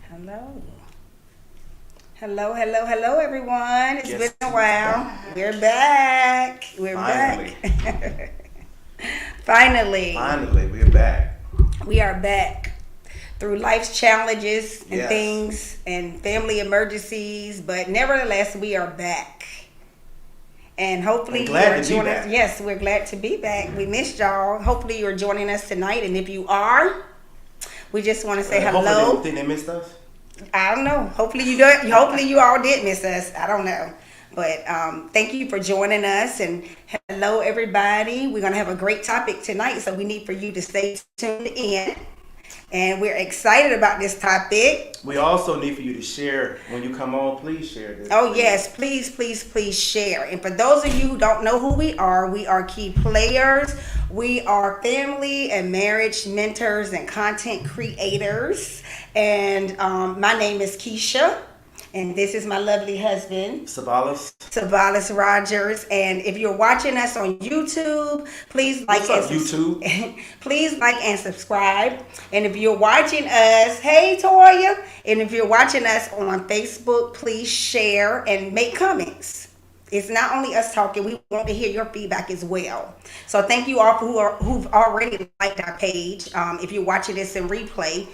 Hello. Hello, everyone. It's Yes, been a while. We're back. Finally. Back. Finally. Finally, we're back. We are back through life's challenges and Yes. things and family emergencies, but nevertheless, we are back. And hopefully And glad you're to be joining back. us. Yes, we're glad to be back. We missed y'all. Hopefully you're joining us tonight. And if you are, we just want to say Hopefully they hello. don't think they missed us. I don't know. Hopefully you do. Hopefully you all did miss us. I don't know, but thank you for joining us and hello everybody. We're gonna have a great topic tonight, so we need for you to stay tuned in. And we're excited about this topic. We also need for you to share when you come on. Please share this. Oh yes, please share. And for those of you who don't know who we are key players. We are family and marriage mentors and content creators. And my name is Keisha, and this is my lovely husband, Savalis Rogers. And if you're watching us on YouTube, please like What's up, YouTube? Please like and subscribe. And if you're watching us, hey Toya, and if you're watching us on Facebook, please share and make comments. It's not only us talking, we want to hear your feedback as well. So thank you all who've already liked our page. If you're watching this in replay,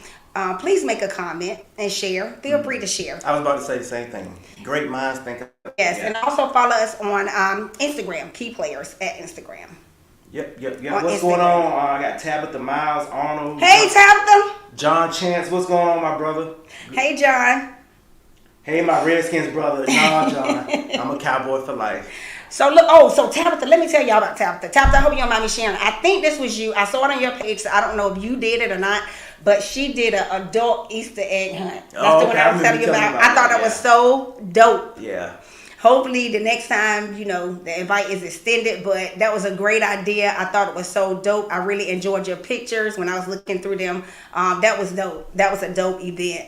please make a comment and share. Feel free to share. I was about to say the same thing. Great minds think. Yes, Yeah. and also follow us on Instagram, Key Players at Instagram. Yep. On What's Instagram. going on? I got Tabitha Miles, Arnold. Hey Tabitha. John Chance. What's going on, my brother? Hey John. Hey, my Redskins brother. Nah, John. I'm a Cowboy for life. So look, so Tabitha, let me tell y'all about Tabitha. Tabitha, I hope you don't mind me sharing. I think this was you. I saw it on your page, so I don't know if you did it or not, but she did an adult Easter egg hunt. That's the one I was telling you about. I thought that was so dope. Yeah. Hopefully the next time, the invite is extended, but that was a great idea. I thought it was so dope. I really enjoyed your pictures when I was looking through them. That was dope. That was a dope event.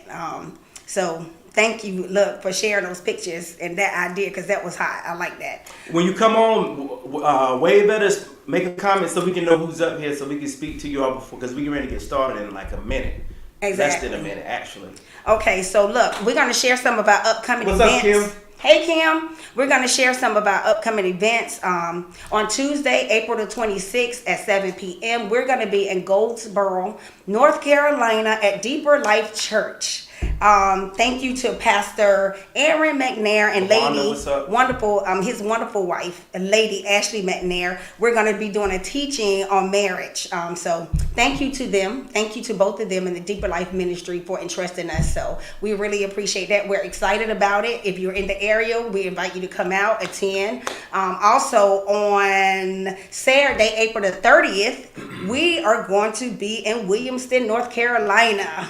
So thank you, look, for sharing those pictures and that idea, because that was hot. I like that. When you come on, wave at us, make a comment so we can know who's up here, so we can speak to you all before, because we're ready to get started in like a minute. Exactly. Less than a minute, actually. Okay, so look, we're going to share some of our upcoming What's up, events. Kim? Hey, Kim. We're going to share some of our upcoming events. On Tuesday, April the 26th at 7 p.m., we're going to be in Goldsboro, North Carolina at Deeper Life Church. Thank you to Pastor Aaron McNair and his wonderful wife, Lady Ashley McNair. We're going to be doing a teaching on marriage. So thank you to them. Thank you to both of them in the Deeper Life Ministry for entrusting us. So we really appreciate that. We're excited about it. If you're in the area, we invite you to come out, attend. Also on Saturday, April the 30th, we are going to be in Williamston, North Carolina.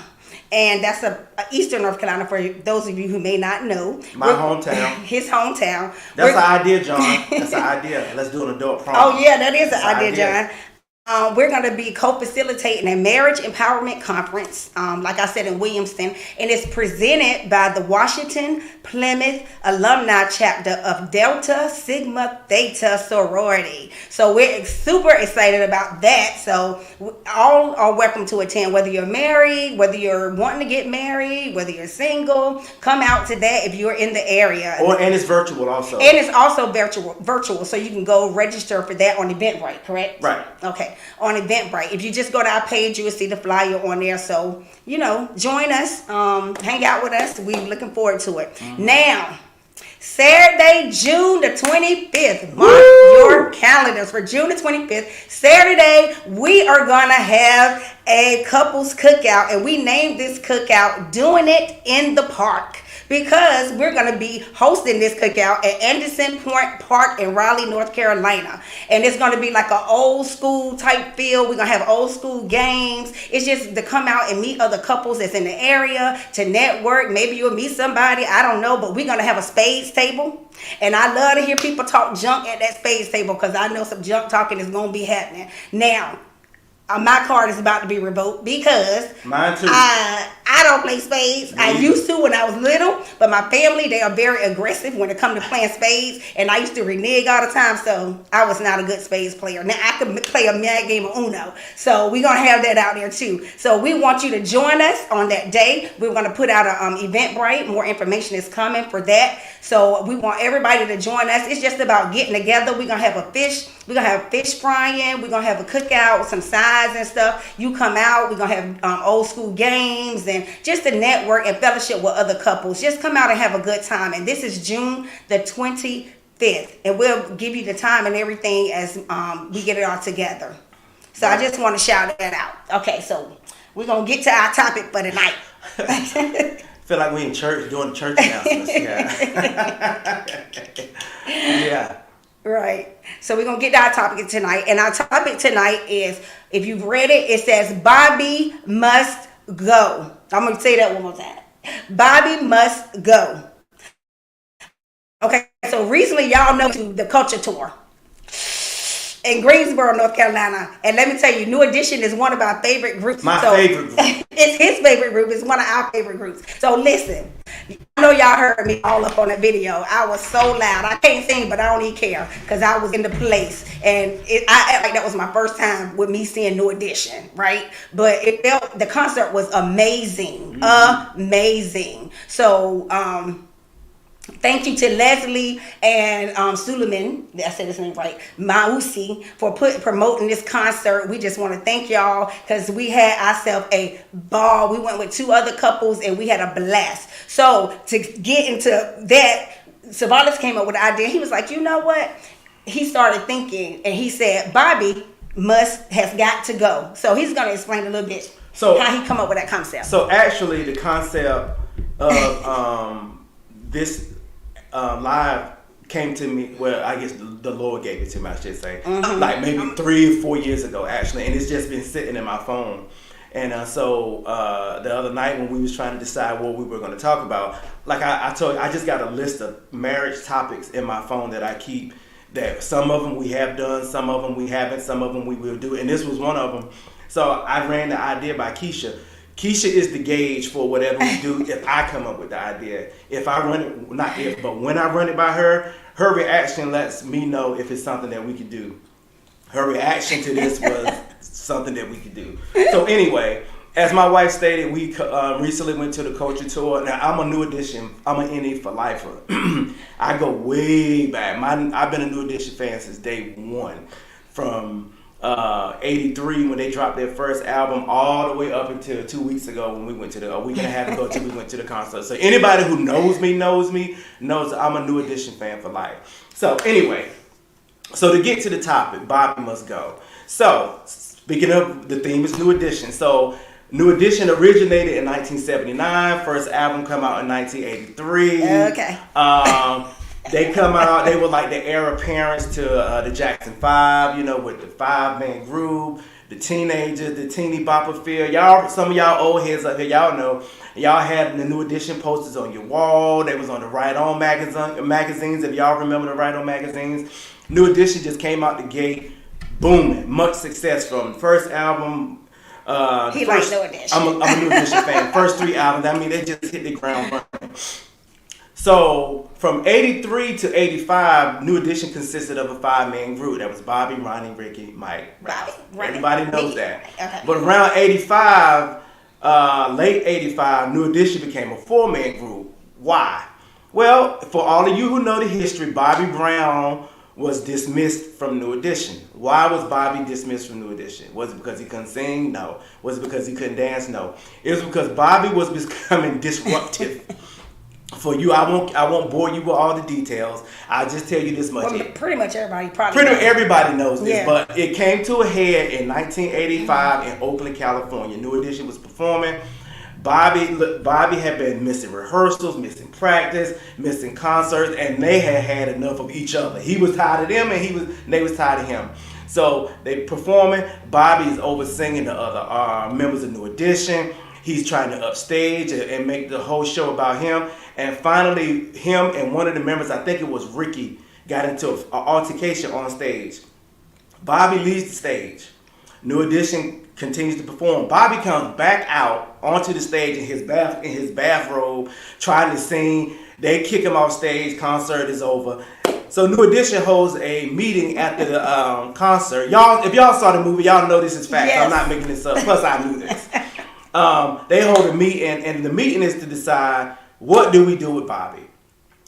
And that's a Eastern North Carolina for those of you who may not know. My hometown. His hometown. That's an idea, John. That's an idea. Let's do an adult prom. Oh, yeah, that is an idea, John. We're going to be co-facilitating a marriage empowerment conference, like I said, in Williamston, and it's presented by the Washington Plymouth Alumni Chapter of Delta Sigma Theta Sorority. So we're super excited about that. So all are welcome to attend, whether you're married, whether you're wanting to get married, whether you're single. Come out to that if you're in the area. And it's virtual also. And it's also virtual, so you can go register for that on Eventbrite, correct? Right. Okay. On Eventbrite. If you just go to our page, you will see the flyer on there. So, join us, hang out with us. We're looking forward to it. Mm-hmm. Now, Saturday, June the 25th. Mark your calendars for June the 25th. Saturday, we are going to have a couples cookout, and we named this cookout Doing It in the Park, because we're going to be hosting this cookout at Anderson Point Park in Raleigh, North Carolina. And it's going to be like an old school type feel. We're going to have old school games. It's just to come out and meet other couples that's in the area, to network. Maybe you'll meet somebody. I don't know. But we're going to have a spades table. And I love to hear people talk junk at that spades table, because I know some junk talking is going to be happening. Now, my card is about to be revoked because mine too. I don't play spades. I used to when I was little, but my family, they are very aggressive when it comes to playing spades, and I used to renege all the time, so I was not a good spades player. Now I could play a mad game of Uno, so we're gonna have that out there too. So we want you to join us on that day. We're gonna put out a Eventbrite. More information is coming for that. So we want everybody to join us. It's just about getting together. We're gonna have we're gonna have fish frying. We're gonna have a cookout with some sides and stuff. You come out. We're gonna have old school games and just to network and fellowship with other couples. Just come out and have a good time. And this is June the 25th, and we'll give you the time and everything as we get it all together. So I just want to shout that out. Okay, so we're gonna get to our topic for tonight. Feel like we in church doing church announcements. Yeah. Yeah. Right. So we're going to get to our topic tonight. And our topic tonight is, if you've read it, it says, Bobby must go. I'm going to say that one more time. Bobby must go. Okay. So recently, y'all know the Culture Tour in Greensboro, North Carolina. And let me tell you, New Edition is one of our favorite groups. My favorite group. It's his favorite group. It's one of our favorite groups. So listen, I know y'all heard me all up on the video. I was so loud. I can't sing, but I don't even care because I was in the place. And I act like that was my first time with me seeing New Edition, right? But the concert was amazing. Mm-hmm. Amazing. So, thank you to Leslie and Suleiman, I said his name right, Mausi, for promoting this concert. We just want to thank y'all because we had ourselves a ball. We went with 2 other couples and we had a blast. So to get into that, Savalas came up with the idea. He was like, you know what? He started thinking and he said, Bobby has got to go. So he's going to explain a little bit how he come up with that concept. So actually the concept of this live came to me, well, I guess the Lord gave it to me, I should say, like maybe 3 or 4 years ago, actually, and it's just been sitting in my phone. And so the other night when we was trying to decide what we were going to talk about, like I told you, I just got a list of marriage topics in my phone that I keep, that some of them we have done, some of them we haven't, some of them we will do, and this was one of them. So I ran the idea by Keisha. Keisha is the gauge for whatever we do if I come up with the idea. If I run it, not if, but when I run it by her, her reaction lets me know if it's something that we could do. Her reaction to this was something that we could do. So anyway, as my wife stated, we recently went to the Culture Tour. Now, I'm a New Edition. I'm an NE for lifer. I go way back. I've been a New Edition fan since day one. From 83 when they dropped their first album all the way up until 2 weeks ago when we went to a week and a half ago till we went to the concert. So anybody who knows me knows I'm a New Edition fan for life. So anyway, so to get to the topic, Bobby must go. So speaking of, the theme is New Edition. So New Edition originated in 1979. First album come out in 1983. Okay. They come out, they were like the heir apparents to the Jackson 5, with the 5-man group, the teenagers, the teeny bopper feel. Y'all, some of y'all old heads up here, y'all know. Y'all had the New Edition posters on your wall. They was on the Right On magazines, if y'all remember the Right On magazines. New Edition just came out the gate, booming. Much success from the first album. He likes New Edition. I'm a New Edition fan. First 3 albums, I mean, they just hit the ground running. So from 83 to 85, New Edition consisted of a 5-man group. That was Bobby, Ronnie, Ricky, Mike, Ralph. Everybody knows that. Okay. But around 85, late 85, New Edition became a 4-man group. Why? Well, for all of you who know the history, Bobby Brown was dismissed from New Edition. Why was Bobby dismissed from New Edition? Was it because he couldn't sing? No. Was it because he couldn't dance? No. It was because Bobby was becoming disruptive. For you, I won't bore you with all the details. I'll just tell you this much. Well, pretty much everybody everybody knows this, yeah. But it came to a head in 1985 in Oakland, California. New Edition was performing. Bobby had been missing rehearsals, missing practice, missing concerts, and they had enough of each other. He was tired of them, and they was tired of him. So they performing. Bobby is over singing the other members of New Edition. He's trying to upstage and make the whole show about him. And finally, him and one of the members, I think it was Ricky, got into an altercation on stage. Bobby leaves the stage. New Edition continues to perform. Bobby comes back out onto the stage in his bathrobe, trying to sing. They kick him off stage. Concert is over. So New Edition holds a meeting after the concert. Y'all, if y'all saw the movie, y'all know this is fact. Yes. I'm not making this up. Plus, I knew this. They hold a meeting, and the meeting is to decide what do we do with Bobby.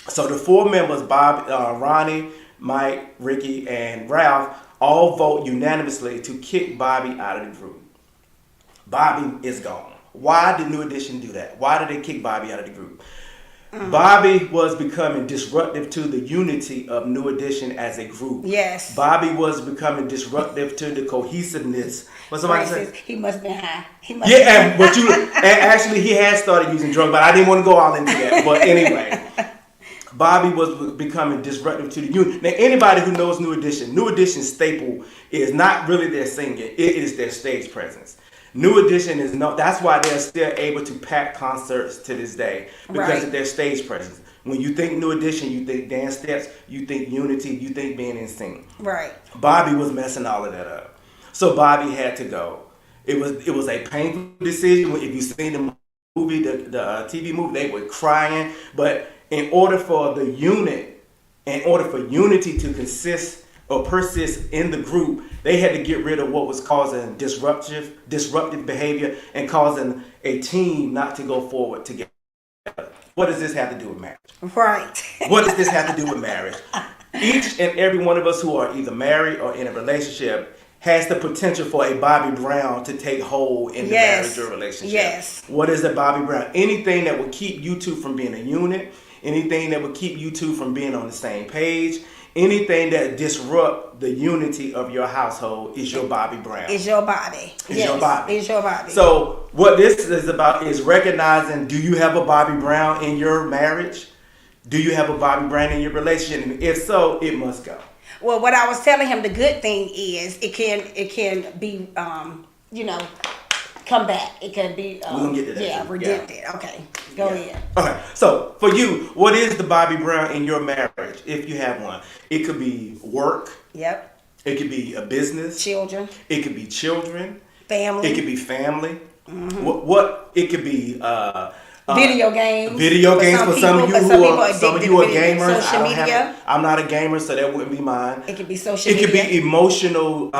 So the 4 members, Bob, Ronnie, Mike, Ricky, and Ralph, all vote unanimously to kick Bobby out of the group. Bobby is gone. Why did New Edition do that? Why did they kick Bobby out of the group? Bobby was becoming disruptive to the unity of New Edition as a group. Yes. Bobby was becoming disruptive to the cohesiveness. What somebody say? He must have been high. And actually he had started using drugs, but I didn't want to go all into that. But anyway, Bobby was becoming disruptive to the unit. Now, anybody who knows New Edition's staple is not really their singing; it is their stage presence. New Edition is no. That's why they're still able to pack concerts to this day because of their stage presence. When you think New Edition, you think dance steps, you think unity, you think being in sync. Right. Bobby was messing all of that up, so Bobby had to go. It was a painful decision. If you've seen the movie, the TV movie, they were crying. But in order for unity to consist or persist in the group, they had to get rid of what was causing disruptive behavior and causing a team not to go forward together. What does this have to do with marriage? Right. What does this have to do with marriage? Each and every one of us who are either married or in a relationship has the potential for a Bobby Brown to take hold in the marriage or relationship. Yes. What is a Bobby Brown? Anything that would keep you two from being a unit, anything that would keep you two from being on the same page, anything that disrupt the unity of your household is your Bobby Brown. It's your Bobby. It's your Bobby. It's your Bobby. So what this is about is recognizing, do you have a Bobby Brown in your marriage? Do you have a Bobby Brown in your relationship? And if so, it must go. Well, what I was telling him, the good thing is it can be, come back. It can be, we're gonna get to that. Yeah, redempted. Yeah. Okay, go ahead. Okay, so for you, what is the Bobby Brown in your marriage, if you have one? It could be work. Yep. It could be a business. Children. It could be children. Family. It could be family. Mm-hmm. What it could be. Video games. Video games for some of you who are gamers. Social media. I'm not a gamer, so that wouldn't be mine. It could be social media. It could be emotional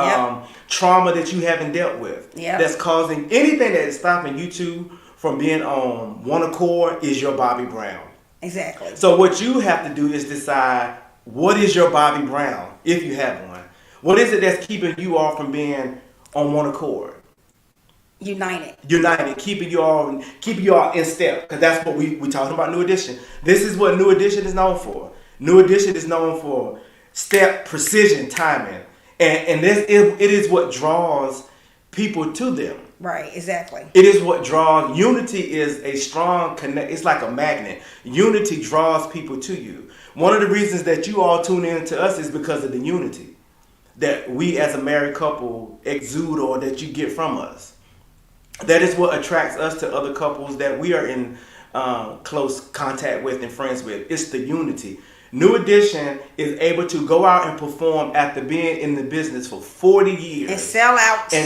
trauma that you haven't dealt with. Yeah. That's causing anything that is stopping you two from being on one accord is your Bobby Brown. Exactly. So what you have to do is decide, what is your Bobby Brown, if you have one? What is it that's keeping you all from being on one accord? United, keeping you all in step, because that's what we talking about. New Edition. This is what New Edition is known for. New Edition is known for step, precision, timing, and it is what draws people to them. Right, exactly. It is what draws. Unity is a strong connect. It's like a magnet. Unity draws people to you. One of the reasons that you all tune in to us is because of the unity that we as a married couple exude, or that you get from us. That is what attracts us to other couples that we are in close contact with and friends with. It's the unity. New Edition is able to go out and perform after being in the business for 40 years. And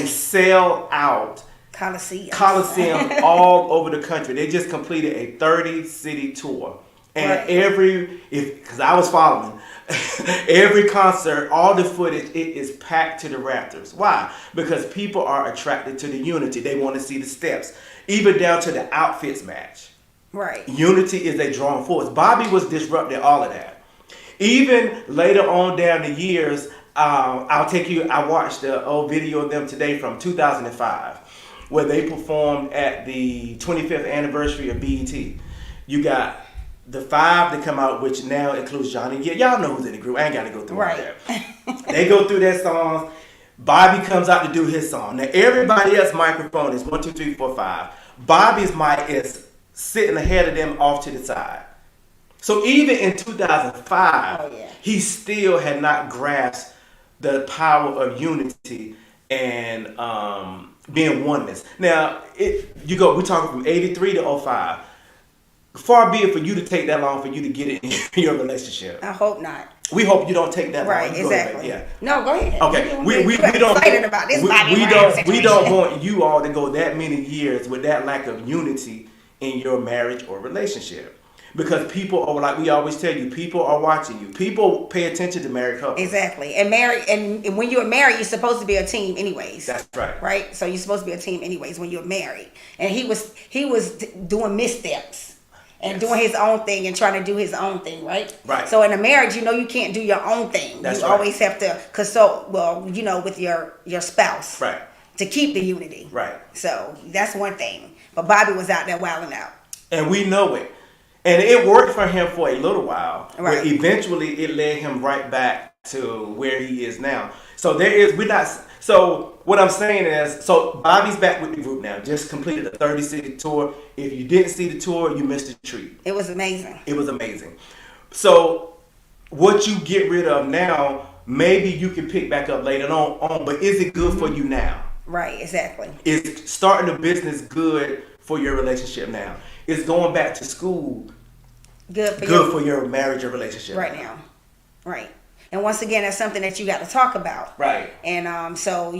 sell out. Coliseum all over the country. They just completed a 30-city tour. And because I was following, every concert, all the footage, it is packed to the rafters. Why? Because people are attracted to the unity. They want to see the steps, even down to the outfits match. Right. Unity is a drawing force. Bobby was disrupting all of that. Even later on down the years, I watched the old video of them today from 2005, where they performed at the 25th anniversary of BET. You got the 5 that come out, which now includes Johnny. Yeah, y'all know who's in the group. I ain't got to go through all that. They go through their songs. Bobby comes out to do his song. Now, everybody else's microphone is 1, 2, 3, 4, 5. Bobby's mic is sitting ahead of them off to the side. So even in 2005, he still had not grasped the power of unity and being oneness. Now, we're talking from 83 to 05. far be it for you to take that long for you to get it in your relationship. I hope not. We hope you don't take that long. Right, exactly. Yeah. No, go ahead. Okay, we don't excited about this Bobby we Brown don't situation. want you all to go that many years with that lack of unity in your marriage or relationship. Because people are, like we always tell you, people are watching you. People pay attention to married couples. Exactly. And when you're married, you're supposed to be a team anyways. That's right. Right? So you're supposed to be a team anyways when you're married. And he was doing missteps and doing his own thing and trying to do his own thing, right? Right. So in a marriage, you can't do your own thing. That's you right. always have to consult, with your spouse. Right. To keep the unity. Right. So that's one thing. But Bobby was out there wilding out. And we know it. And it worked for him for a little while. Right. But eventually it led him right back to where he is now. So what I'm saying is, so Bobby's back with the group now. Just completed a 30-city tour. If you didn't see the tour, you missed the treat. It was amazing. It was amazing. So what you get rid of now, maybe you can pick back up later on, but is it good for you now? Right, exactly. Is starting a business good for your relationship now? Is going back to school good for your marriage or relationship right now? Right. And once again, that's something that you got to talk about. Right. And so,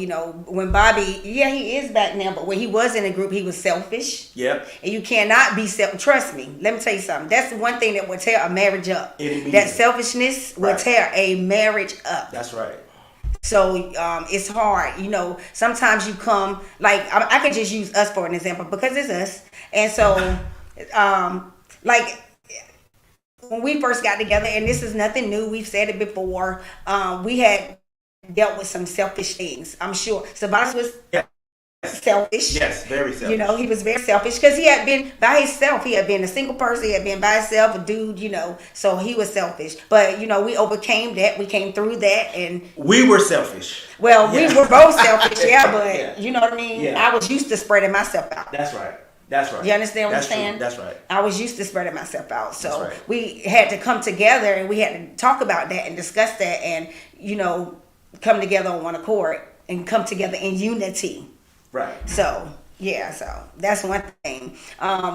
when Bobby, he is back now, but when he was in a group, he was selfish. Yep. And you cannot be trust me, let me tell you something. That's one thing that will tear a marriage up. That selfishness will tear a marriage up. That's right. So it's hard, sometimes you come, like I could just use us for an example because it's us. And so like when we first got together, and this is nothing new, we've said it before, we had dealt with some selfish things, I'm sure. Sebastian was selfish. Yes, very selfish. He was very selfish because he had been by himself. He had been a single person. He had been by himself, a dude, so he was selfish. But, we overcame that. We came through that. And we were selfish. Well, we were both selfish, but you know what I mean? Yeah. I was used to spreading myself out. That's right. You understand what I'm saying? True. That's right. I was used to spreading myself out. So right. we had to come together and we had to talk about that and discuss that and, come together on one accord and come together in unity. Right. So, so that's one thing.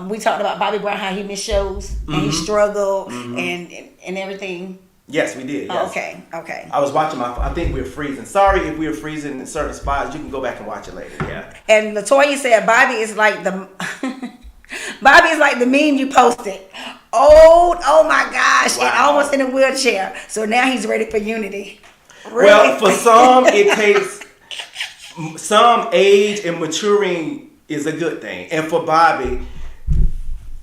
We talked about Bobby Brown, how he missed shows and he struggled and everything. Yes, we did. Yes. Oh, okay. I was watching I think we were freezing. Sorry if we were freezing in certain spots. You can go back and watch it later. Yeah. And LaToya said Bobby is like the meme you posted. Oh my gosh. Wow. And almost in a wheelchair. So now he's ready for unity. Really? Well, for some, it takes some age, and maturing is a good thing. And for Bobby,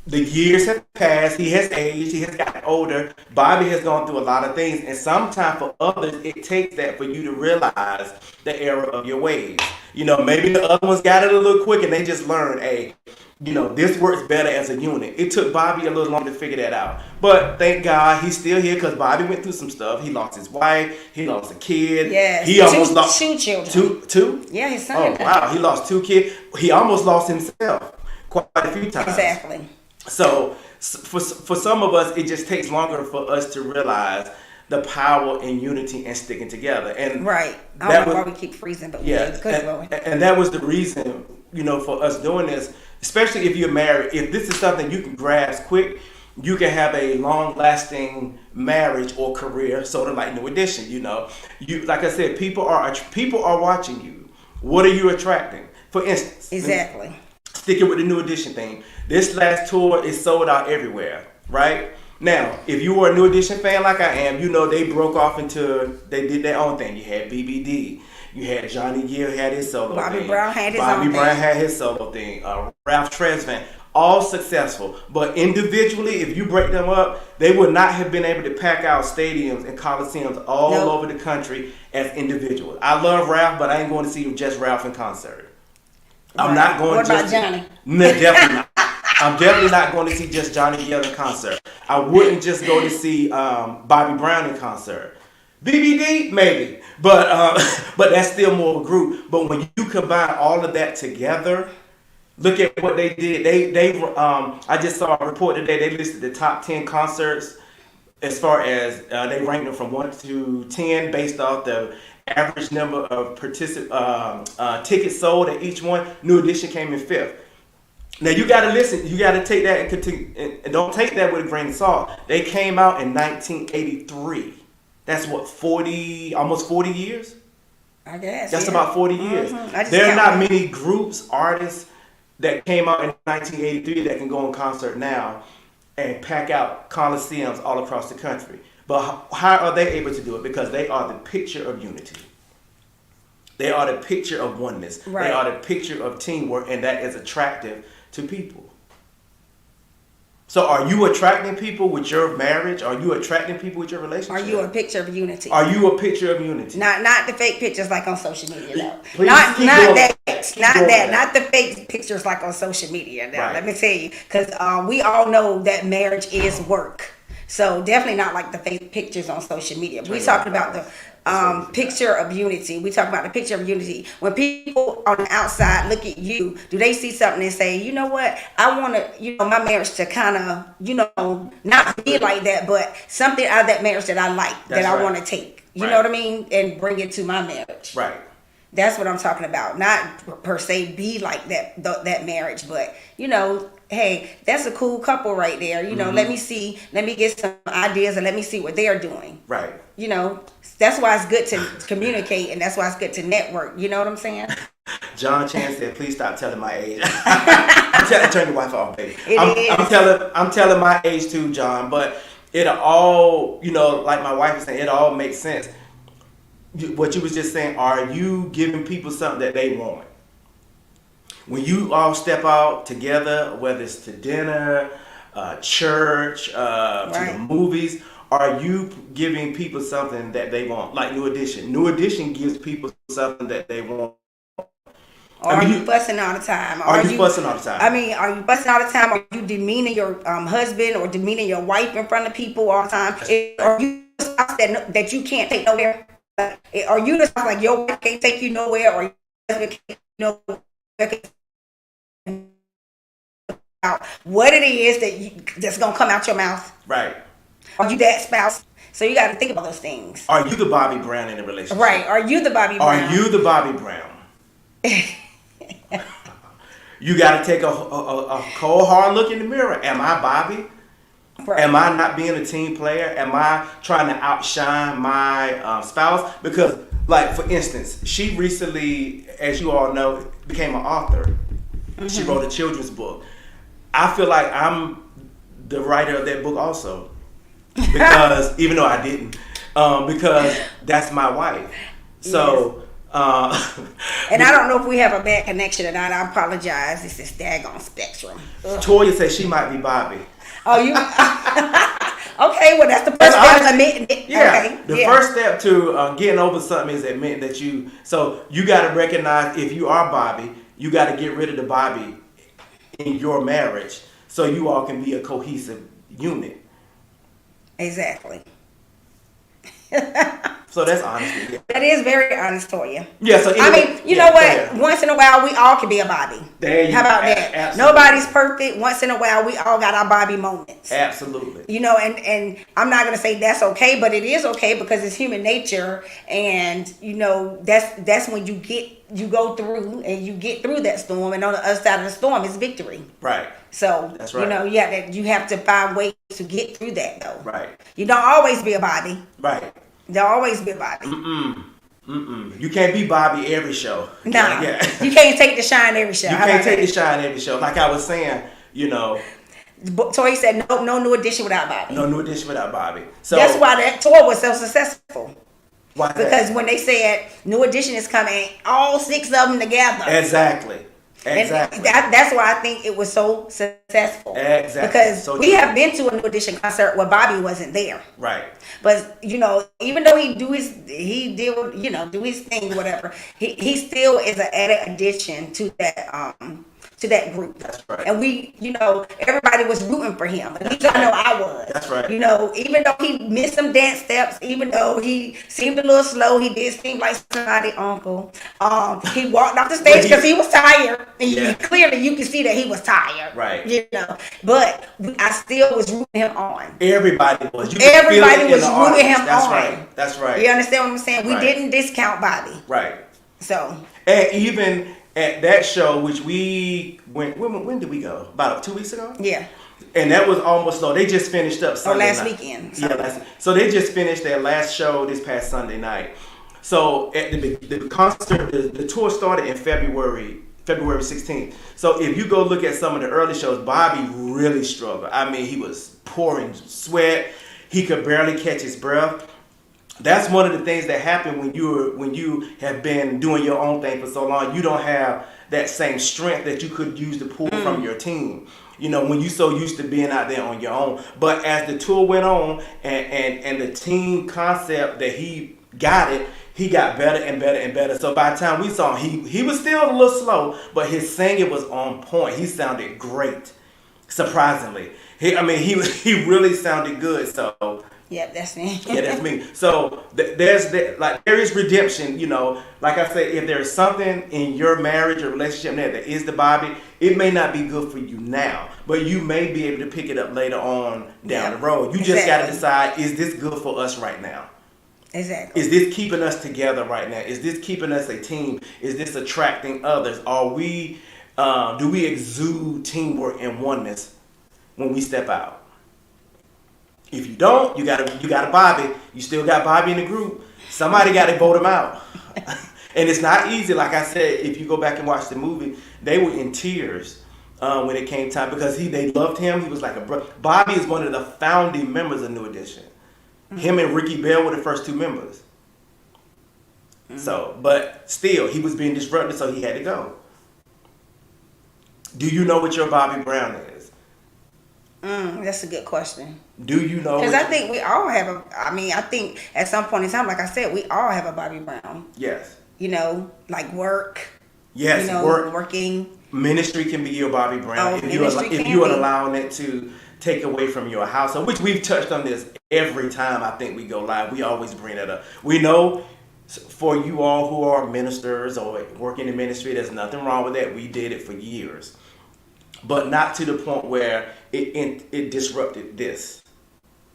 the years have passed. He has aged. He has gotten older. Bobby has gone through a lot of things. And sometimes for others, it takes that for you to realize the error of your ways. Maybe the other ones got it a little quick and they just learned, hey, this works better as a unit. It took Bobby a little longer to figure that out. But thank God he's still here because Bobby went through some stuff. He lost his wife. He lost a kid. Yes. He almost lost two children. Two? Yeah, his son. Oh, wow. He lost 2 kids. He almost lost himself quite a few times. Exactly. So for some of us, it just takes longer for us to realize the power in unity and sticking together. And right. I don't know why we keep freezing, but and that was the reason, for us doing this, especially if you're married. If this is something you can grasp quick, you can have a long-lasting marriage or career, sort of like New Edition. You like I said, people are watching you. What are you attracting? For instance, exactly. Sticking with the New Edition thing. This last tour is sold out everywhere, right? Now, if you were a New Edition fan like I am, they broke off they did their own thing. You had BBD. You had Johnny Gill had his solo thing. Bobby Brown had his solo thing. Ralph Tresvant. All successful. But individually, if you break them up, they would not have been able to pack out stadiums and coliseums all over the country as individuals. I love Ralph, but I ain't going to see just Ralph in concert. I'm not going What about Johnny? No, definitely not. I'm definitely not going to see just Johnny Gill in concert. I wouldn't just go to see Bobby Brown in concert. BBD, maybe. But that's still more of a group. But when you combine all of that together, look at what they did. I just saw a report today. They listed the top 10 concerts as far as they ranked them from 1 to 10 based off the average number of tickets sold at each one. New Edition came in 5th. Now you got to listen. You got to take that and continue, and don't take that with a grain of salt. They came out in 1983. That's what, 40, almost 40 years. I guess That's about 40 years. There are not many groups, artists that came out in 1983 that can go on concert now and pack out coliseums all across the country. But how are they able to do it? Because they are the picture of unity. They are the picture of oneness. Right. They are the picture of teamwork, and that is attractive to people. So are you attracting people with your marriage? Are you attracting people with your relationship? Are you a picture of unity? Are you a picture of unity? Not the fake pictures like on social media though. Please not keep not going. that. Keep Not going that. with Not the fake pictures like on social media. Now, Right. let me tell you, because we all know that marriage is work. So definitely not like the fake pictures on social media. We talking about the picture of unity. We talk about the picture of unity. When people on the outside look at you, do they see something and say, you know what? I want to, my marriage to kind of, not be like that, but something out of that marriage that I like, That's that I right. want to take. You Right. know what I mean? And bring it to my marriage. Right. That's what I'm talking about. Not per se be like that marriage, but hey, that's a cool couple right there. Let me get some ideas and let me see what they're doing. Right. That's why it's good to communicate, and that's why it's good to network. You know what I'm saying? John Chan said, "Please stop telling my age." Turn your wife off, baby. I'm telling my age too, John. But it all, like my wife is saying, it all makes sense. What you was just saying, are you giving people something that they want? When you all step out together, whether it's to dinner, church, to the movies, are you giving people something that they want? Like New Edition. New Edition gives people something that they want. Or are you fussing all the time? Are you fussing all the time? Are you fussing all the time? Are you demeaning your husband or demeaning your wife in front of people all the time? Are you that you can't take nowhere? Are you the like your wife can't take you nowhere, or your husband can't nowhere? What it is that's gonna come out your mouth? Right. Are you that spouse? So you got to think about those things. Are you the Bobby Brown in the relationship? Right. Are you the Bobby Brown? Are you the Bobby Brown? You got to take a cold, hard look in the mirror. Am I Bobby? Right. Am I not being a team player? Am I trying to outshine my spouse? Because, like, for instance, she recently, as you all know, became an author. Mm-hmm. She wrote a children's book. I feel like I'm the writer of that book also. Because, even though I didn't, because that's my wife. So... and I don't know if we have a bad connection or not. I apologize. It's this daggone spectrum. Toya says she might be Bobby. Oh, you? Okay, well, that's the first step. Admitting it. Yeah. Okay. The first step to getting over something is admitting that you. So you got to recognize if you are Bobby, you got to get rid of the Bobby in your marriage, so you all can be a cohesive unit. Exactly. So that's honesty. Yeah. That is very honest for you. Yeah. So anyway, you know what? Once in a while, we all can be a Bobby. How about that? Absolutely. Nobody's perfect. Once in a while, we all got our Bobby moments. Absolutely. And I'm not gonna say that's okay, but it is okay because it's human nature, and that's when you go through and you get through that storm, and on the other side of the storm is victory. Right. So that's right. You have to find ways to get through that though. Right. You don't always be a Bobby. Right. There'll always be a Bobby. You can't be Bobby every show. Nah. You can't take the shine every show. You can't take the shine every show. Like I was saying, Toy said no New Edition without Bobby. No New Edition without Bobby. So that's why that tour was so successful. Why? Because when they said New Edition is coming, all 6 of them together. Exactly. That's why I think it was so successful. Exactly. Because we have been to a New Edition concert where Bobby wasn't there. Right. But even though he do his thing, whatever, he still is an added addition to that group. That's right. And everybody was rooting for him. At least I know I was. That's right. Even though he missed some dance steps, even though he seemed a little slow, he did seem like somebody's uncle. He walked off the stage because he was tired. And clearly you could see that he was tired. Right. But I still was rooting him on. Everybody was. Everybody was rooting him on. That's right. You understand what I'm saying? Right. We didn't discount Bobby. Right. So. And even at that show, which we went. When did we go? About 2 weeks ago. Yeah. And that was almost so. They just finished up Sunday last night. weekend. Yeah, so they just finished their last show this past Sunday night. So at the concert, the tour started in February 16th. So if you go look at some of the early shows, Bobby really struggled. I mean, he was pouring sweat. He could barely catch his breath. That's one of the things that happen when you have been doing your own thing for so long. You don't have that same strength that you could use to pull from your team. You know, when you're so used to being out there on your own. But as the tour went on and the team concept that he got it, he got better and better and better. So by the time we saw him, he was still a little slow, but his singing was on point. He sounded great, surprisingly. He really sounded good. So Yep, that's me. yeah, that's me. So there is redemption. You know, like I said, if there's something in your marriage or relationship that is the Bobby, it may not be good for you now, but you may be able to pick it up later on down the road. You just got to decide: is this good for us right now? Exactly. Is this keeping us together right now? Is this keeping us a team? Is this attracting others? Are we? Do we exude teamwork and oneness when we step out? If you don't, you got a Bobby. You still got Bobby in the group. Somebody got to vote him out. And it's not easy. Like I said, if you go back and watch the movie, they were in tears when it came time because they loved him. He was like a brother. Bobby is one of the founding members of New Edition. Mm-hmm. Him and Ricky Bell were the first two members. Mm-hmm. So, but still, he was being disrupted, so he had to go. Do you know what your Bobby Brown is? That's a good question. Do you know? Because I think we all have I think at some point in time, like I said, we all have a Bobby Brown. Yes. You know, like work. Yes, you know, working. Ministry can be your Bobby Brown if you are allowing it to take away from your household, which we've touched on this every time I think we go live. We always bring it up. We know for you all who are ministers or working in ministry, there's nothing wrong with that. We did it for years. But not to the point where it disrupted this.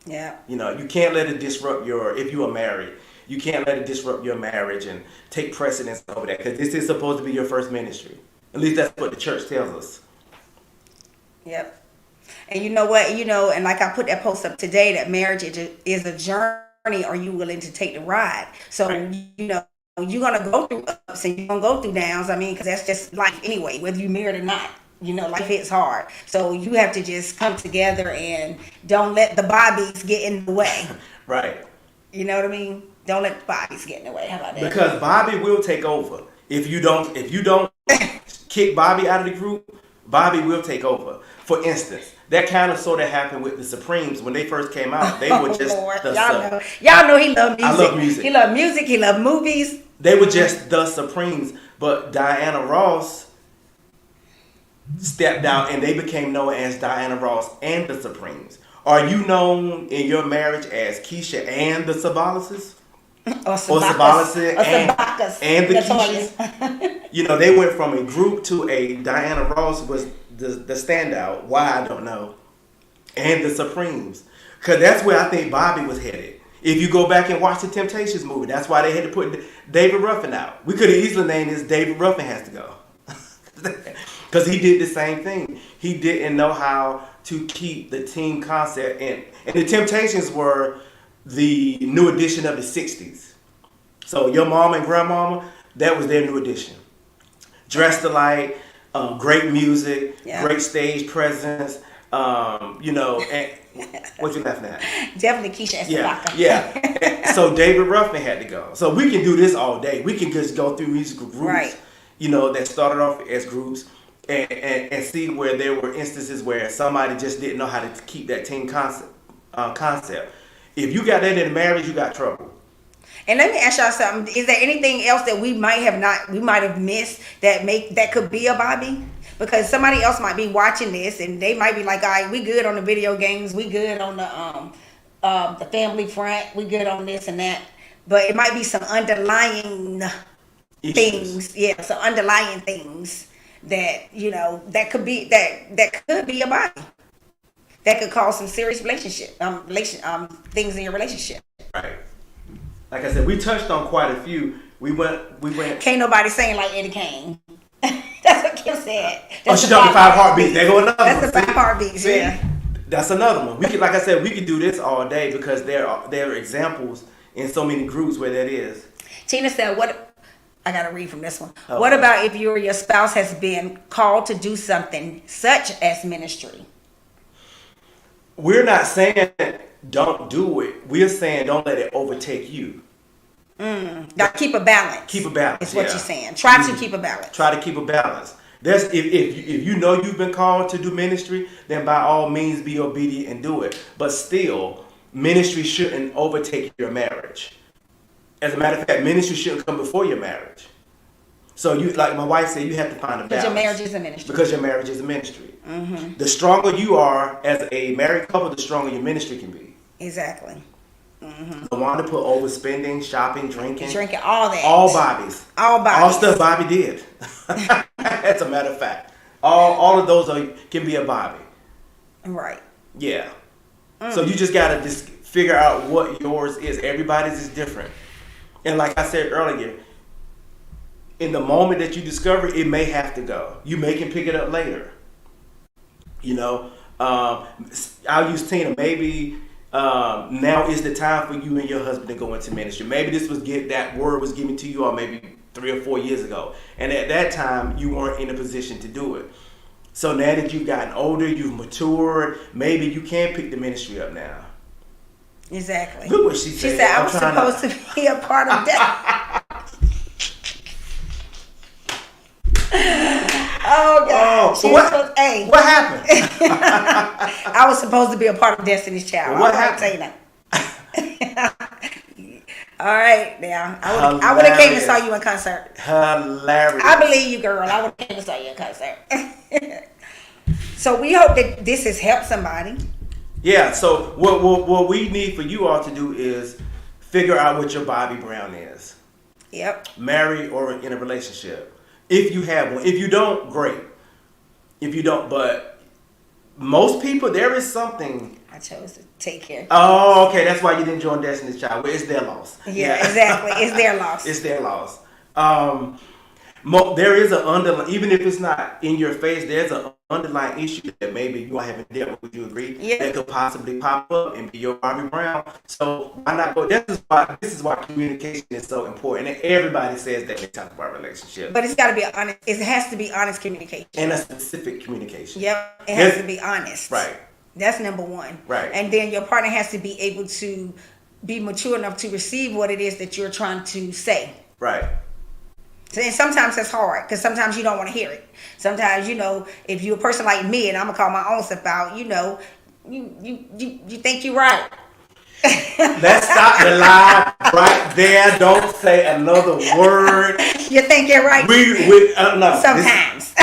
Yeah. You know, you can't let it disrupt if you are married, you can't let it disrupt your marriage and take precedence over that because this is supposed to be your first ministry. At least that's what the church tells us. Yep. And you know what? You know, and like I put that post up today, that marriage is a journey. Are you willing to take the ride? So, you know, you're going to go through ups and you're going to go through downs. I mean, because that's just life anyway, whether you're married or not. You know, life hits hard. So you have to just come together and don't let the Bobbies get in the way. Right. You know what I mean? Don't let the Bobbies get in the way. How about that? Because Bobby will take over. If you don't kick Bobby out of the group, Bobby will take over. For instance, that kind of sort of happened with the Supremes when they first came out. They were just y'all know he loved music. I love music. He loved music. He loved movies. They were just the Supremes. But Diana Ross stepped out and they became known as Diana Ross and the Supremes. Are you known in your marriage as Keisha and the Sabalises? Or Sabalises and the Keishas? You know, they went from a group to a Diana Ross was the standout. Why, I don't know. And the Supremes. Because that's where I think Bobby was headed. If you go back and watch the Temptations movie, that's why they had to put David Ruffin out. We could have easily named this David Ruffin Has to Go. Because he did the same thing. He didn't know how to keep the team concept in. And the Temptations were the New Edition of the 60s. So your mom and grandmama, that was their New Edition. Dressed alike, great music, great stage presence, you know, and what you laughing at? Definitely Keisha Estabaka. Yeah. So David Ruffin had to go. So we can do this all day. We can just go through musical groups, you know, that started off as groups and see where there were instances where somebody just didn't know how to keep that team concept. If you got that in marriage, you got trouble. And let me ask y'all something. Is there anything else that we might have missed that could be a Bobby? Because somebody else might be watching this and they might be like, all right, we good on the video games, we good on the family front, we good on this and that. But it might be some underlying things. Yeah, some underlying things that, you know, that could be a Bobby. That could cause some serious things in your relationship. Right. Like I said, we touched on quite a few. We went. Can't nobody sing like Eddie Kane. That's what Kim said. Oh, she talking 5 heartbeats. There go another That's one. the 5 heartbeats. See? Yeah. That's another one. We could, like I said, we could do this all day because there are examples in so many groups where that is. Tina said, "What?" I gotta read from this one. Okay. What about if you or your spouse has been called to do something such as ministry? We're not saying don't do it. We're saying don't let it overtake you. Now keep a balance. Keep a balance. Is what yeah. you're saying. Try to keep a balance. Try to keep a balance. There's if you know you've been called to do ministry, then by all means be obedient and do it. But still, ministry shouldn't overtake your marriage. As a matter of fact, ministry shouldn't come before your marriage. So you, like my wife said, you have to find a balance. Because your marriage is a ministry. Because your marriage is a ministry. Mm-hmm. The stronger you are as a married couple, the stronger your ministry can be. Exactly. The one to put overspending, shopping, drinking, all that. all Bobbies. All Bobbies. All stuff Bobby did. As a matter of fact. All of those can be a Bobby. Right. Yeah. So you just got to just figure out what yours is. Everybody's is different. And like I said earlier, in the moment that you discover it, it may have to go. You may can pick it up later. You know, I'll use Tina. Maybe now is the time for you and your husband to go into ministry. Maybe that word was given to you, or maybe 3 or 4 years ago, and at that time you weren't in a position to do it. So now that you've gotten older, you've matured, maybe you can pick the ministry up now. Exactly. Look what she said. She said, I was supposed to be a part of that. Oh, God. What happened? I was supposed to be a part of Destiny's Child. What happened? All right, now. I would have came and saw you in concert. Hilarious. I believe you, girl. I would have came and saw you in concert. So we hope that this has helped somebody. Yeah, so what we need for you all to do is figure out what your Bobby Brown is. Yep. Married or in a relationship. If you have one. If you don't, great. If you don't, but most people, there is something. I chose to take care. Oh, okay. That's why you didn't join Destiny's Child. Well, it's their loss. Yeah, exactly. It's their loss. It's their loss. There is an underlying, even if it's not in your face, there's an underlying issue that maybe you haven't dealt with. Would you agree? Yeah. That could possibly pop up and be your Bobby Brown. So why not go? This is why communication is so important. And everybody says that they talk about relationships. But it's got to be honest. It has to be honest communication. And a specific communication. Yep. It has to be honest. Right. That's number one. Right. And then your partner has to be able to be mature enough to receive what it is that you're trying to say. Right. And sometimes that's hard because sometimes you don't want to hear it. Sometimes, if you're a person like me and I'm going to call my own stuff out, you think you're right. Let's stop the live right there. Don't say another word. You think you're right? No. Sometimes.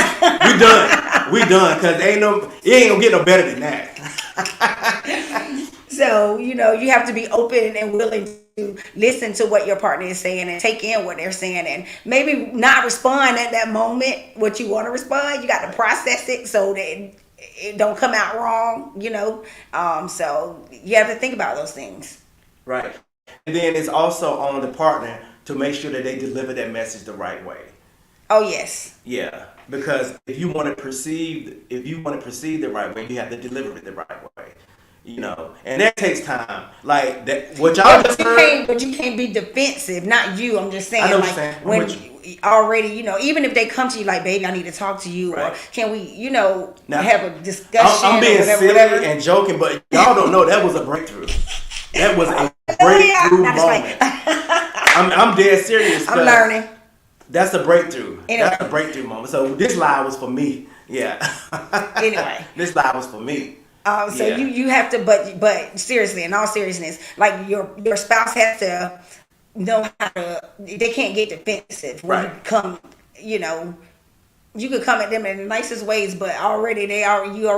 We done because it ain't gonna get no better than that. So, you have to be open and willing to listen to what your partner is saying and take in what they're saying and maybe not respond at that moment what you want to respond. You got to process it so that it don't come out wrong, So you have to think about those things. Right. And then it's also on the partner to make sure that they deliver that message the right way. Oh, yes. Yeah. Because if you want to perceive the right way, you have to deliver it the right way. And that takes time. Like that, what y'all just heard. But you can't be defensive. Not you. I'm just saying. I know like what you're saying. When already, even if they come to you like, baby, I need to talk to you, right. Or can we, now, have a discussion? I'm being silly whatever. And joking, but y'all don't know that was a breakthrough. That was a breakthrough moment. I'm dead serious. I'm learning. That's a breakthrough. Anyway. That's a breakthrough moment. So this live was for me. Yeah. Anyway. This live was for me. So yeah. you have to, but seriously, in all seriousness, like your spouse has to know how to. They can't get defensive when you come. You could come at them in the nicest ways, but you already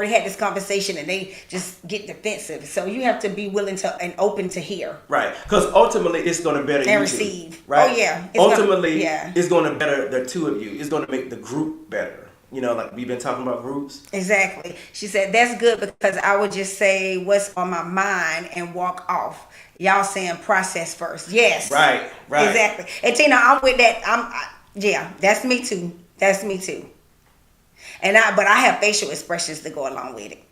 had this conversation and they just get defensive. So you have to be willing to and open to hear. Right, because ultimately it's going to better and you receive. Two, right? Oh yeah. It's going to better the two of you. It's going to make the group better. Like we've been talking about groups. Exactly. She said, that's good because I would just say what's on my mind and walk off. Y'all saying process first. Yes. Right. Exactly. And Tina, I'm with that. Yeah, that's me too. That's me too. But I have facial expressions to go along with it.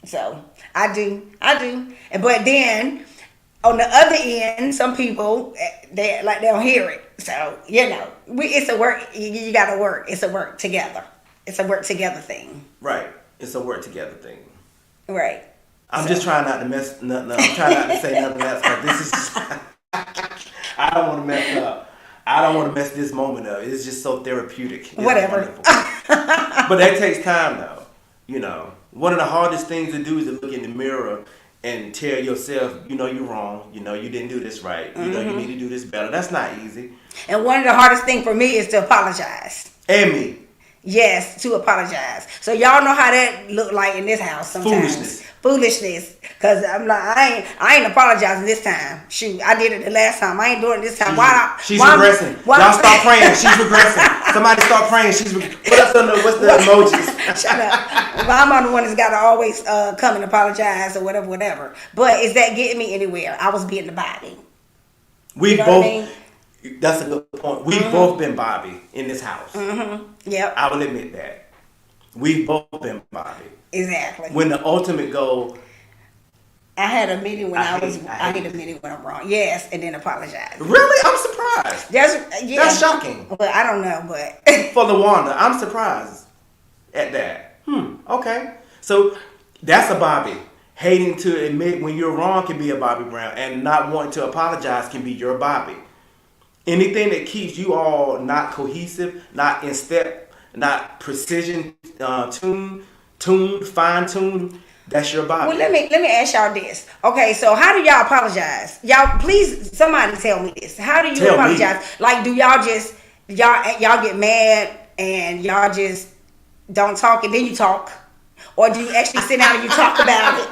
So I do. But then on the other end, some people they don't hear it. So it's a work. You got to work. It's a work together. It's a work together thing. Right. It's a work together thing. Right. I'm just trying not to mess nothing up. I'm trying not to say nothing else. But this is. I don't want to mess up. I don't want to mess this moment up. It's just so therapeutic. It's whatever. But that takes time, though. One of the hardest things to do is to look in the mirror and tell yourself, you're wrong. You didn't do this right. You need to do this better. That's not easy. And one of the hardest things for me is to apologize. And me. Yes, to apologize. So y'all know how that look like in this house sometimes. Foolishness. Cause I'm like, I ain't apologizing this time. Shoot, I did it the last time. I ain't doing it this time. She's regressing. Y'all start praying. She's regressing. Somebody start praying. What's the emojis? Shut up. Well, I'm the one that's got to always come and apologize or whatever. But is that getting me anywhere? I was being the Bobby. We both. That's a good point. We've both been Bobby in this house. Yep. I will admit that. We've both been Bobby. Exactly. When the ultimate goal. I had a meeting when I hit a meeting when I'm wrong. Yes, and then apologize. Really? I'm surprised. That's shocking. Well, I don't know, but for LaWanda, I'm surprised at that. Okay. So that's a Bobby. Hating to admit when you're wrong can be a Bobby Brown, and not wanting to apologize can be your Bobby. Anything that keeps you all not cohesive, not in step, not precision, tuned, fine-tuned, that's your Bobby. Well, let me ask y'all this. Okay, so how do y'all apologize? Y'all, please, somebody tell me this. How do you apologize? Like, do y'all just y'all get mad and y'all just don't talk and then you talk, or do you actually sit down and you talk about it?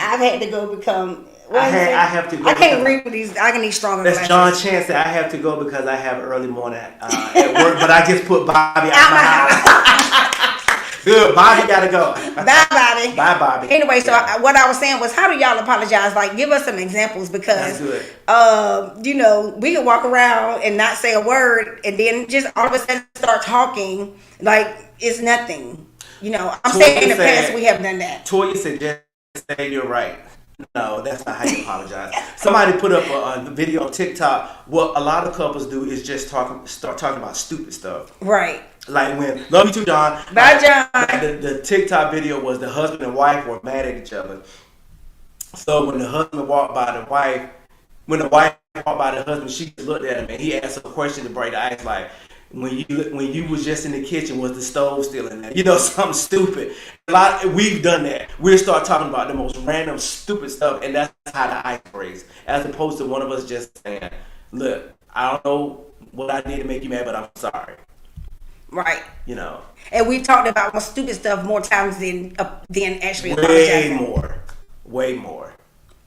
I've had to go become. I have to go. I can't read with these. I can need stronger. That's John Chance said I have to go because I have early morning at work, but I just put Bobby out my house. Good, Bobby gotta go. Bye, Bobby. Bye, Bobby. Anyway, so what I was saying was, how do y'all apologize? Like, give us some examples because, we can walk around and not say a word, and then just all of a sudden start talking like it's nothing. I'm saying in the past we have done that. Toya said, "Just say you're right." No, that's not how you apologize. Somebody put up a video on TikTok. What a lot of couples do is just start talking about stupid stuff. Right. Like when, love you too, John. Bye, John. The TikTok video was the husband and wife were mad at each other. So when the husband walked by the wife, when the wife walked by the husband, she looked at him and he asked a question to break the ice, like, when you was just in the kitchen, was the stove still in there? Something stupid. We've done that. We'll start talking about the most random, stupid stuff, and that's how the ice breaks. As opposed to one of us just saying, "Look, I don't know what I did to make you mad, but I'm sorry." Right. And we talked about stupid stuff more times than actually apologizing. Way more.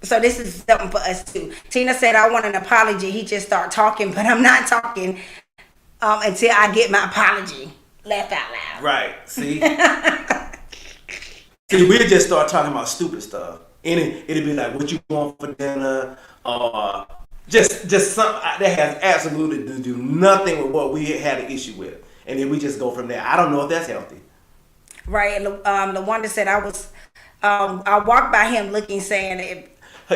So this is something for us too. Tina said, "I want an apology." He just started talking, but I'm not talking until I get my apology. Laugh out loud. Right. See? See, we'll just start talking about stupid stuff. And it'll be like, what you want for dinner? Or just something that has absolutely to do nothing with what we had an issue with. And then we just go from there. I don't know if that's healthy. Right. And the one that said I walked by him looking, saying,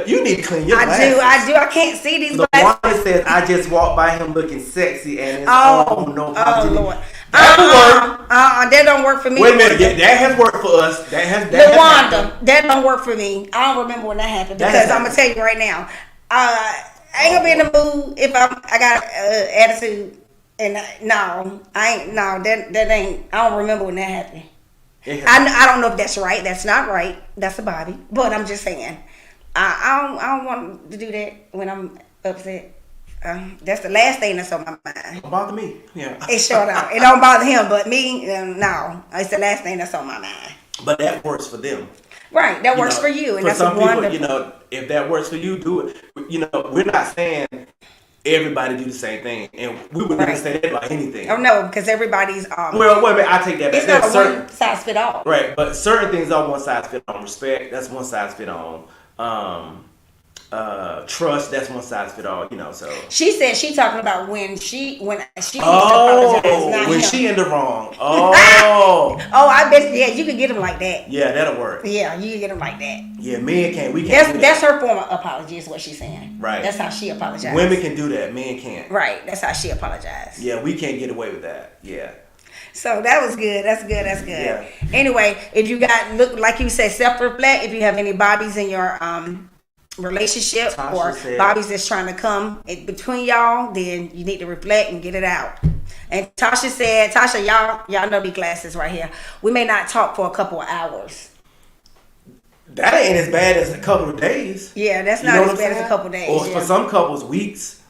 you need to clean your glasses. I do. I can't see these glasses. The one that says, I just walked by him looking sexy and it's Lord. That don't work for me. Wait a minute, that has worked for us. LaWanda, that don't work for me. I don't remember when that happened because I'm gonna tell you right now. I ain't gonna be in the mood if I got attitude. And no, I ain't. No, that ain't. I don't remember when that happened. I don't know if that's right. That's not right. That's a Bobby. But I'm just saying, I don't want to do that when I'm upset. That's the last thing that's on my mind. Don't bother me. Yeah. It sure don't. It don't bother him, but me, no. It's the last thing that's on my mind. But that works for them. Right. That works for you, and for that's some wonderful. people. If that works for you, do it. We're not saying everybody do the same thing, and we would never say that about anything. Oh no, because everybody's well, wait a minute, I take that back. It's not a one size fit all. Right, but certain things are one size fit all. Respect, that's one size fit all. trust, that's one size fit all, so. She said she talking about when she apologized, not when him. she in the wrong. Oh. Oh, I bet, yeah, you can get him like that. Yeah, that'll work. Yeah, you can get him like that. Yeah, men can't. We can't. That's her form of apology, is what she's saying. Right. That's how she apologized. Women can do that. Men can't. Right. That's how she apologized. Yeah, we can't get away with that. Yeah. So that was good. That's good. That's good. Yeah. Anyway, if you look like you said, self-reflect. If you have any bodies in your relationship Tasha or said, bodies that's trying to come in between y'all, then you need to reflect and get it out. And Tasha said, y'all know these glasses right here. We may not talk for a couple of hours. that ain't as bad as a couple of days. Yeah, that's You not know as what I'm bad as a saying? couple of days. Or yeah. for some couples, weeks.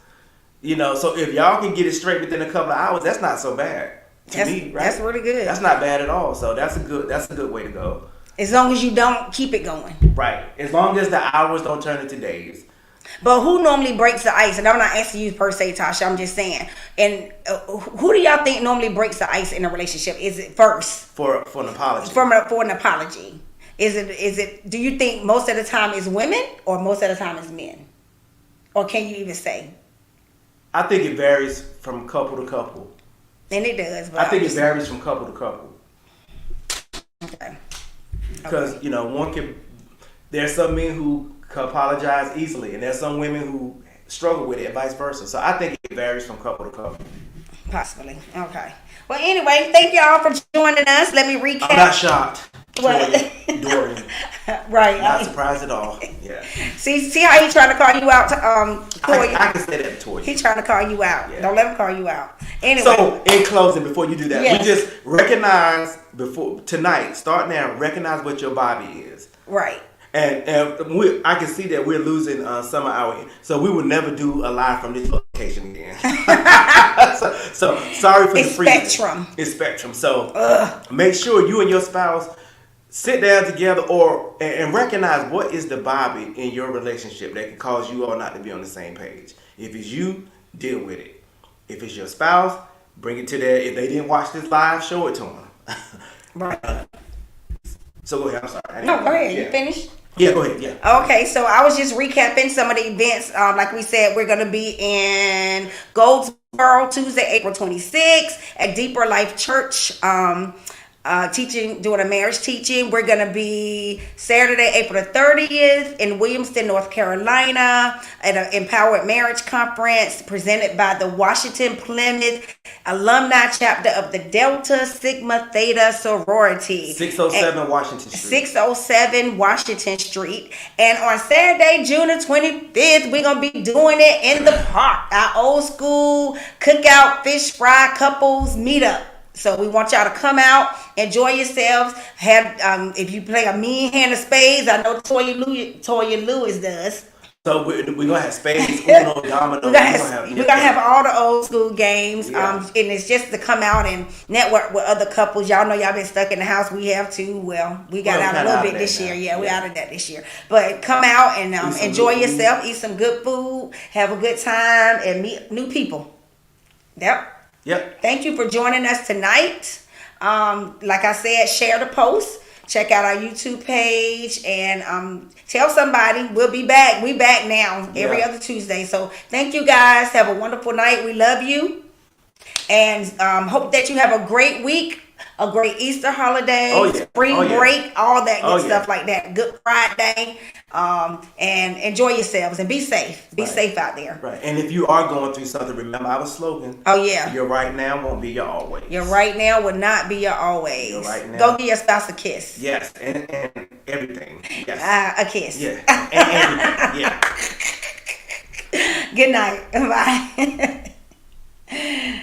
So if y'all can get it straight within a couple of hours, that's not so bad. To me, right? That's really good. That's not bad at all. So that's a good way to go. As long as you don't keep it going. Right. As long as the hours don't turn into days. But who normally breaks the ice? And I'm not asking you per se, Tasha. I'm just saying. And who do y'all think normally breaks the ice in a relationship? Is it first? For an apology. For an apology. Is it? Do you think most of the time is women or most of the time is men? Or can you even say? I think it varies from couple to couple. And it does. But I think it varies from couple to couple. Okay. Because, there's some men who apologize easily, and there's some women who struggle with it, and vice versa. So I think it varies from couple to couple. Possibly. Okay. Well, anyway, thank y'all for joining us. Let me recap. I'm not shocked. What? Dorian. Right. Not surprised at all. Yeah. See how he trying to call you out, Toya? I can say that to Toya. He trying to call you out. Yeah. Don't let him call you out. Anyway. So, in closing, before you do that, Yes. we just recognize tonight, start now, recognize what your body is. Right. And I can see that we're losing some of our, so we will never do a live from this location again. so sorry for the freezing. Spectrum. It's Spectrum. So make sure you and your spouse sit down together and recognize what is the Bobby in your relationship that can cause you all not to be on the same page. If it's you, deal with it. If it's your spouse, bring it to their, if they didn't watch this live, show it to them. Right. So go ahead, I'm sorry. No, go ahead. Yeah. You finished? Yeah, go ahead. Yeah. Okay, so I was just recapping some of the events. Like we said, we're going to be in Goldsboro Tuesday, April 26th at Deeper Life Church. Doing a marriage teaching. We're going to be Saturday, April the 30th in Williamston, North Carolina at an Empowered Marriage Conference presented by the Washington Plymouth Alumni Chapter of the Delta Sigma Theta Sorority. 607 Washington Street. 607 Washington Street. And on Saturday, June the 25th, we're going to be doing it in the park. Our old school cookout, fish fry couples meetup. So we want y'all to come out, enjoy yourselves. Have if you play a mean hand of spades, I know Toya Lewis does. So we're gonna have spades, Uno, Domino. We're gonna have all the old school games. Yeah. And it's just to come out and network with other couples. Y'all know y'all been stuck in the house. We have too. Well, we got out a little bit this year. Yeah, we out of that this year. But come out and enjoy yourself. Eat some good food. Have a good time and meet new people. Yep. Thank you for joining us tonight. Like I said, share the post. Check out our YouTube page and tell somebody. We'll be back. We back now every other Tuesday. So thank you guys. Have a wonderful night. We love you. And hope that you have a great week. A great Easter holiday, spring break, all that good stuff like that. Good Friday. And enjoy yourselves and be safe. Be safe out there. Right. And if you are going through something, remember our slogan. Oh, yeah. Your right now won't be your always. Your right now will not be your always. Your right now. Go give your spouse a kiss. Yes. And everything. Yes. A kiss. Yeah. And everything. Yeah. Good night. Bye.